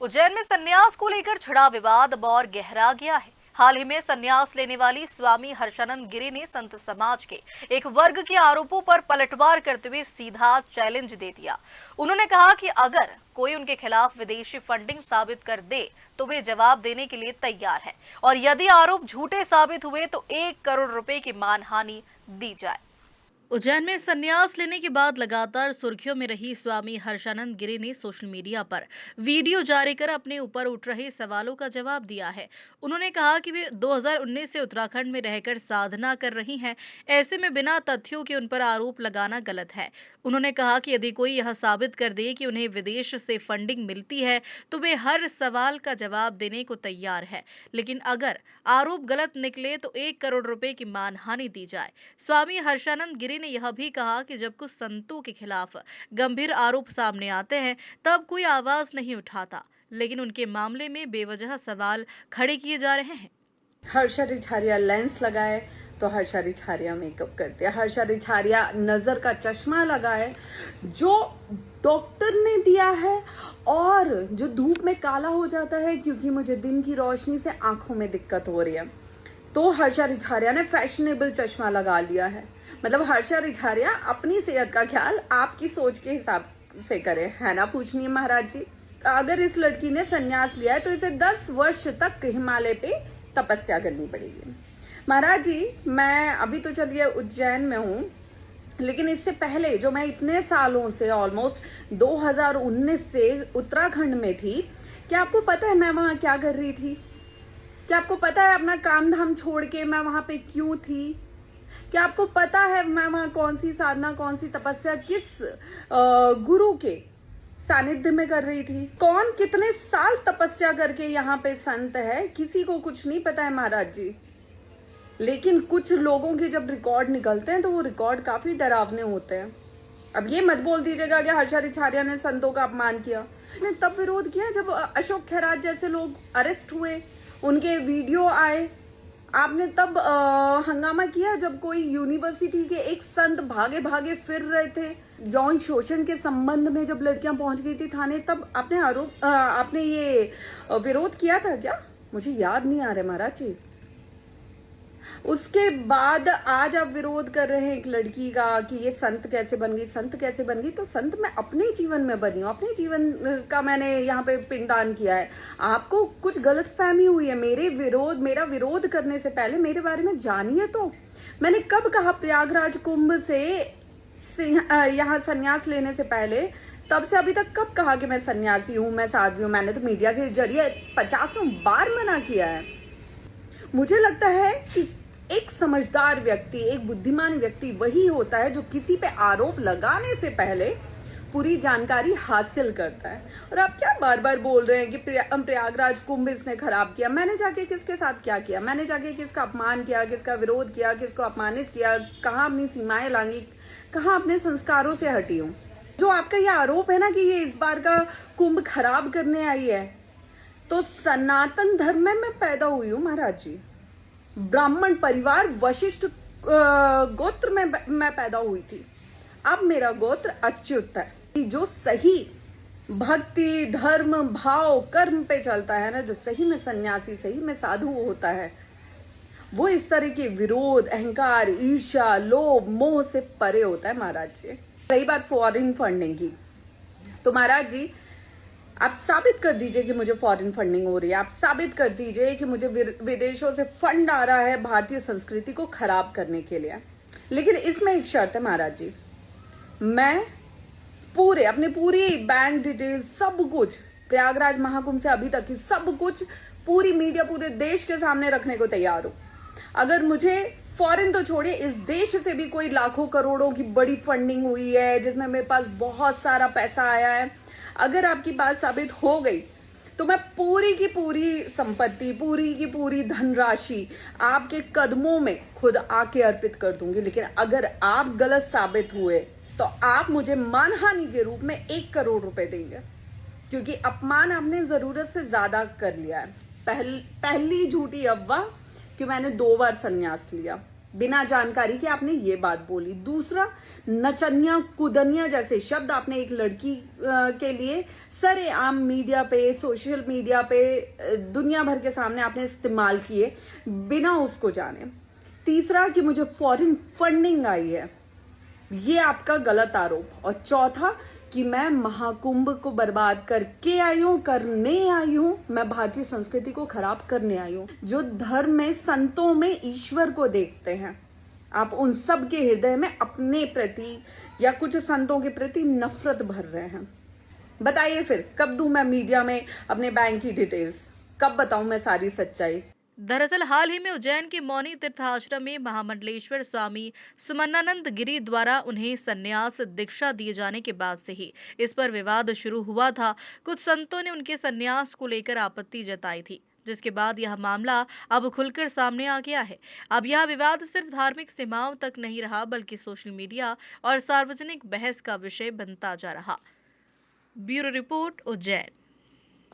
उज्जैन में संन्यास को लेकर छिड़ा विवाद अब और गहरा गया है। हाल ही में संन्यास लेने वाली स्वामी हर्षानंद गिरी ने संत समाज के एक वर्ग के आरोपों पर पलटवार करते हुए सीधा चैलेंज दे दिया। उन्होंने कहा कि अगर कोई उनके खिलाफ विदेशी फंडिंग साबित कर दे तो वे जवाब देने के लिए तैयार है और यदि आरोप झूठे साबित हुए तो 1 करोड़ रुपए की मानहानि दी जाए। उज्जैन में संन्यास लेने के बाद लगातार सुर्खियों में रही स्वामी हर्षानंद गिरी ने सोशल मीडिया पर वीडियो जारी कर अपने ऊपर उठ रहे सवालों का जवाब दिया है। उन्होंने कहा कि वे 2019 से उत्तराखंड में रहकर साधना कर रही हैं। ऐसे में बिना तथ्यों के उन पर आरोप लगाना गलत है। उन्होंने कहा कि यदि कोई यह साबित कर दे कि उन्हें विदेश से फंडिंग मिलती है तो वे हर सवाल का जवाब देने को तैयार है, लेकिन अगर आरोप गलत निकले तो 1 करोड़ रुपए की मानहानि दी जाए। स्वामी हर्षानंद गिरी ने यह भी कहा कि जब कुछ संतों के खिलाफ गंभीर आरोप सामने आते हैं तब कोई आवाज नहीं उठाता, लेकिन उनके मामले में बेवजह सवाल खड़े किए जा रहे हैं। हर्षा रिछारिया लेंस लगाए तो हर्षा रिछारिया मेकअप करते हैं, हर्षा रिछारिया नजर का चश्मा लगाए जो डॉक्टर ने दिया है और जो धूप में काला हो जाता है क्योंकि मुझे दिन की रोशनी से आंखों में दिक्कत हो रही है, तो हर्षा रिछारिया ने फैशनेबल चश्मा लगा लिया है। मतलब हर्षा रिछारिया अपनी सेहत का ख्याल आपकी सोच के हिसाब से करे, है ना पूजनीय महाराज जी। अगर इस लड़की ने संन्यास लिया है तो इसे 10 वर्ष तक हिमालय पे तपस्या करनी पड़ेगी। महाराज जी, मैं अभी तो चलिए उज्जैन में हूँ, लेकिन इससे पहले जो मैं इतने सालों से ऑलमोस्ट 2019 से उत्तराखंड में थी, क्या आपको पता है मैं वहां क्या कर रही थी? क्या आपको पता है अपना काम धाम छोड़ के मैं वहां पे क्यों थी? क्या आपको पता है मैं वहां कौन सी साधना, कौन सी तपस्या, किस गुरु के सानिध्य में कर रही थी? कौन कितने साल तपस्या करके यहाँ पे संत है, किसी को कुछ नहीं पता है महाराज जी। लेकिन कुछ लोगों के जब रिकॉर्ड निकलते हैं तो वो रिकॉर्ड काफी डरावने होते हैं। अब ये मत बोल दीजिएगा कि हर्षा रिछारिया ने संतों का अपमान किया। ने तब विरोध किया जब अशोक खैरात जैसे लोग अरेस्ट हुए, उनके वीडियो आए। आपने तब हंगामा किया जब कोई यूनिवर्सिटी के एक संत भागे भागे फिर रहे थे यौन शोषण के संबंध में, जब लड़कियां पहुंच गई थी थाने, तब आपने ये विरोध किया था क्या? मुझे याद नहीं आ रहा महाराज जी। उसके बाद आज आप विरोध कर रहे हैं एक लड़की का कि ये संत कैसे बन गई, संत कैसे बन गई। तो संत मैं अपने जीवन में बनी हूँ, अपने जीवन का मैंने यहाँ पे पिंडदान किया है। आपको कुछ गलतफहमी हुई है। मेरा विरोध करने से पहले मेरे बारे में जानिए तो। मैंने कब कहा प्रयागराज कुंभ से यहाँ संन्यास लेने से पहले, तब से अभी तक कब कहा कि मैं सन्यासी हूँ, मैं साध्वी हूँ? मैंने तो मीडिया के जरिए 50 बार मना किया है। मुझे लगता है कि एक समझदार व्यक्ति, एक बुद्धिमान व्यक्ति वही होता है जो किसी पे आरोप लगाने से पहले पूरी जानकारी हासिल करता है। और आप क्या बार बार बोल रहे हैं कि प्रयागराज कुंभ इसने खराब किया? मैंने जाके किसके साथ क्या किया? मैंने जाके किसका अपमान किया, किसका विरोध किया, किसको अपमानित किया? कहाँ अपनी सीमाएं लांगी, कहाँ अपने संस्कारों से हटी हूँ? जो आपका ये आरोप है ना कि ये इस बार का कुंभ खराब करने आई है, तो सनातन धर्म में मैं पैदा हुई हूँ महाराज जी। ब्राह्मण परिवार वशिष्ठ गोत्र में मैं पैदा हुई थी। अब मेरा गोत्र अच्युत है। जो सही भक्ति, धर्म, भाव, कर्म पे चलता है ना, जो सही में सन्यासी, सही में साधु होता है, वो इस तरह के विरोध, अहंकार, ईर्ष्या, लोभ, मोह से परे होता है महाराज जी। रही बात फॉरेन फंडिंग की, तो महाराज जी आप साबित कर दीजिए कि मुझे फॉरेन फंडिंग हो रही है। आप साबित कर दीजिए कि मुझे विदेशों से फंड आ रहा है भारतीय संस्कृति को खराब करने के लिए। लेकिन इसमें एक शर्त है महाराज जी, मैं अपनी पूरी बैंक डिटेल, सब कुछ प्रयागराज महाकुंभ से अभी तक की सब कुछ पूरी मीडिया, पूरे देश के सामने रखने को तैयार हूं। अगर मुझे फॉरेन तो छोड़िए, इस देश से भी कोई लाखों करोड़ों की बड़ी फंडिंग हुई है जिसमें मेरे पास बहुत सारा पैसा आया है, अगर आपकी बात साबित हो गई तो मैं पूरी की पूरी संपत्ति, पूरी की पूरी धनराशि आपके कदमों में खुद आके अर्पित कर दूंगी। लेकिन अगर आप गलत साबित हुए तो आप मुझे मानहानि के रूप में 1 करोड़ रुपए देंगे, क्योंकि अपमान आपने जरूरत से ज्यादा कर लिया है। पहली झूठी अफवाह कि मैंने 2 बार संन्यास लिया, बिना जानकारी के आपने ये बात बोली। दूसरा, नचनिया कुदनिया जैसे शब्द आपने एक लड़की के लिए सरेआम मीडिया पे, सोशल मीडिया पे, दुनिया भर के सामने आपने इस्तेमाल किए बिना उसको जाने। तीसरा कि मुझे फॉरेन फंडिंग आई है, ये आपका गलत आरोप। और चौथा कि मैं महाकुंभ को बर्बाद करके आई हूं, करने आई हूं, मैं भारतीय संस्कृति को खराब करने आई हूं। जो धर्म में, संतों में ईश्वर को देखते हैं, आप उन सब के हृदय में अपने प्रति या कुछ संतों के प्रति नफरत भर रहे हैं। बताइए फिर कब दूं मैं मीडिया में अपने बैंक की डिटेल्स, कब बताऊं मैं सारी सच्चाई? दरअसल हाल ही में उज्जैन के मौनी तीर्थ आश्रम में महामंडलेश्वर स्वामी सुमनानंद गिरी द्वारा उन्हें संन्यास दीक्षा दिए जाने के बाद से ही इस पर विवाद शुरू हुआ था। कुछ संतों ने उनके संन्यास को लेकर आपत्ति जताई थी, जिसके बाद यह मामला अब खुलकर सामने आ गया है। अब यह विवाद सिर्फ धार्मिक सीमाओं तक नहीं रहा, बल्कि सोशल मीडिया और सार्वजनिक बहस का विषय बनता जा रहा। Bureau report, Ujjain.